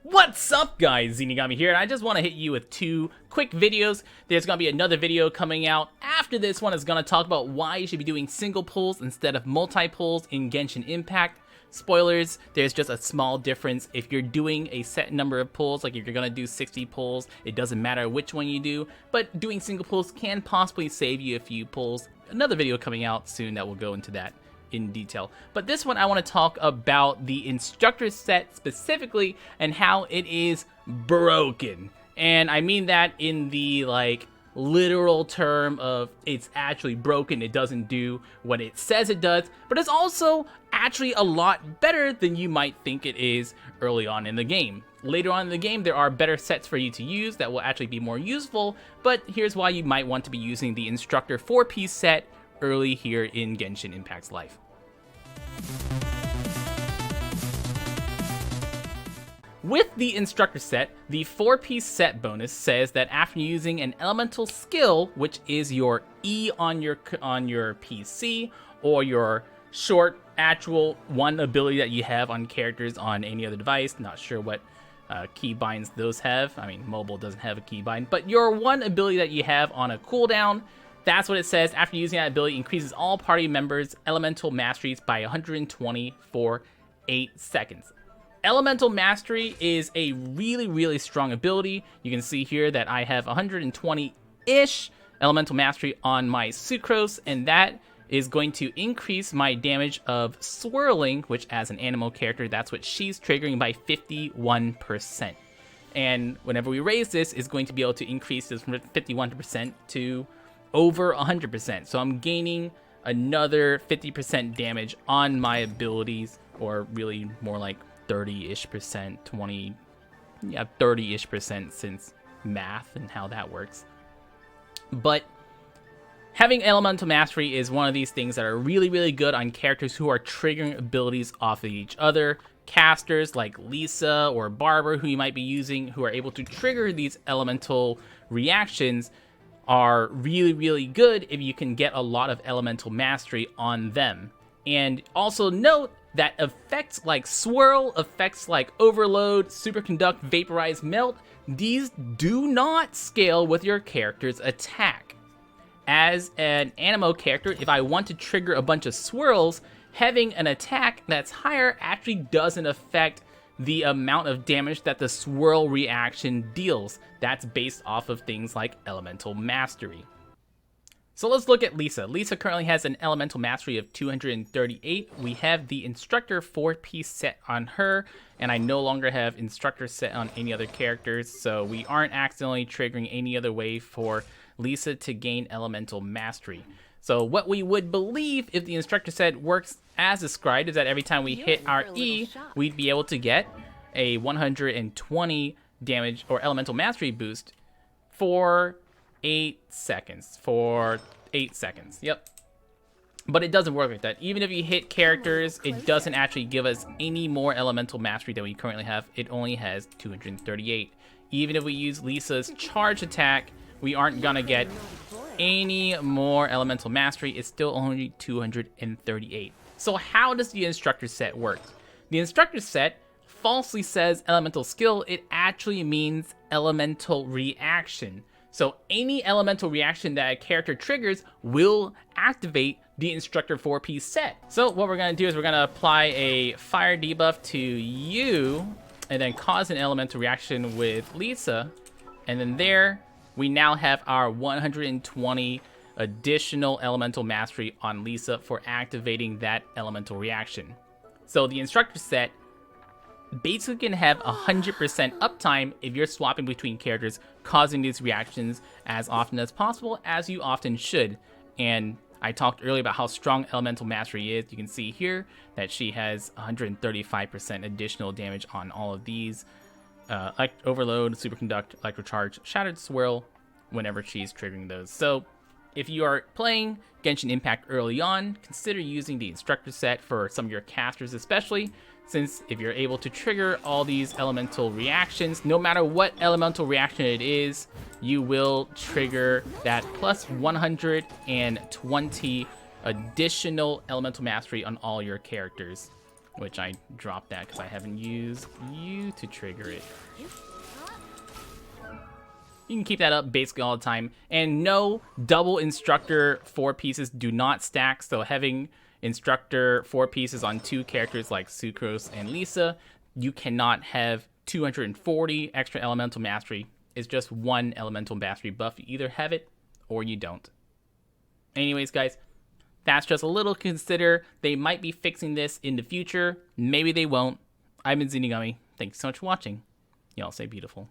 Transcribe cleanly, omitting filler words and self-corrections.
What's up, guys? Zeenigami here, and I just want to hit you with two quick videos. There's going to be another video coming out after this one. Is going to talk about why you should be doing single pulls instead of multi-pulls in Genshin Impact. Spoilers, there's just a small difference. If you're doing a set number of pulls, like if you're going to do 60 pulls, it doesn't matter which one you do, but doing single pulls can possibly save you a few pulls. Another video coming out soon that will go into that in detail. But this one I want to talk about the Instructor Set specifically and how it is broken. And I mean that in the literal term of it's actually broken. It doesn't do what it says it does, but it's also actually a lot better than you might think it is early on in the game. Later on in the game, there are better sets for you to use that will actually be more useful, but here's why you might want to be using the Instructor 4-piece set early here in Genshin Impact's life. With the Instructor Set, the 4-piece set bonus says that after using an elemental skill, which is your E on your PC, or your short actual one ability that you have on characters on any other device, not sure what keybinds those have. I mean, mobile doesn't have a keybind, but your one ability that you have on a cooldown, that's what it says. After using that ability, increases all party members' elemental masteries by 120 for 8 seconds. Elemental Mastery is a really strong ability. You can see here that I have 120-ish Elemental Mastery on my Sucrose, and that is going to increase my damage of Swirling, which as an Anemo character, that's what she's triggering, by 51%. And whenever we raise this, it's going to be able to increase this from 51% to over 100%. So I'm gaining another 50% damage on my abilities, or really more like 30-ish percent, 30-ish percent, since math and how that works. But having Elemental Mastery is one of these things that are really good on characters who are triggering abilities off of each other. Casters like Lisa or Barber, who you might be using, who are able to trigger these elemental reactions, are really good if you can get a lot of Elemental Mastery on them. And also note that effects like Swirl, effects like Overload, Superconduct, Vaporize, Melt, these do not scale with your character's attack. As an Anemo character, if I want to trigger a bunch of swirls, having an attack that's higher actually doesn't affect the amount of damage that the swirl reaction deals. That's based off of things like Elemental Mastery. So let's look at Lisa. Lisa currently has an Elemental Mastery of 238. We have the Instructor 4-piece set on her, and I no longer have Instructor Set on any other characters, so we aren't accidentally triggering any other way for Lisa to gain Elemental Mastery. So what we would believe if the Instructor Set works as described is that every time we hit our E, we'd be able to get a 120 damage or Elemental Mastery boost for 8 seconds. Yep. But it doesn't work like that. Even if you hit characters, it doesn't actually give us any more Elemental Mastery than we currently have. It only has 238. Even if we use Lisa's charge attack, we aren't gonna get any more Elemental Mastery. It's still only 238. So how does the Instructor Set work? The Instructor Set falsely says Elemental Skill. It actually means Elemental Reaction. So any elemental reaction that a character triggers will activate the Instructor 4-piece set. So what we're gonna do is we're gonna apply a fire debuff to you and then cause an elemental reaction with Lisa. And then there, we now have our 120 additional Elemental Mastery on Lisa for activating that elemental reaction. So the Instructor Set basically can have 100% uptime if you're swapping between characters, causing these reactions as often as possible, as you often should. And I talked earlier about how strong Elemental Mastery is. You can see here that she has 135% additional damage on all of these. Overload, Superconduct, Electrocharge, Shattered Swirl, whenever she's triggering those. So if you are playing Genshin Impact early on, consider using the Instructor Set for some of your casters especially, since if you're able to trigger all these elemental reactions, no matter what elemental reaction it is, you will trigger that plus 120 additional Elemental Mastery on all your characters. which I dropped that because I haven't used you to trigger it. You can keep that up basically all the time. And no, double instructor 4 pieces do not stack, so having instructor 4 pieces on 2 characters like Sucrose and Lisa, you cannot have 240 extra elemental mastery. It's just 1 elemental mastery buff. You either have it or you don't. Anyways, guys, that's just a little to consider. They might be fixing this in the future. Maybe they won't. I've been Zeenigami. Thanks so much for watching. Y'all stay beautiful.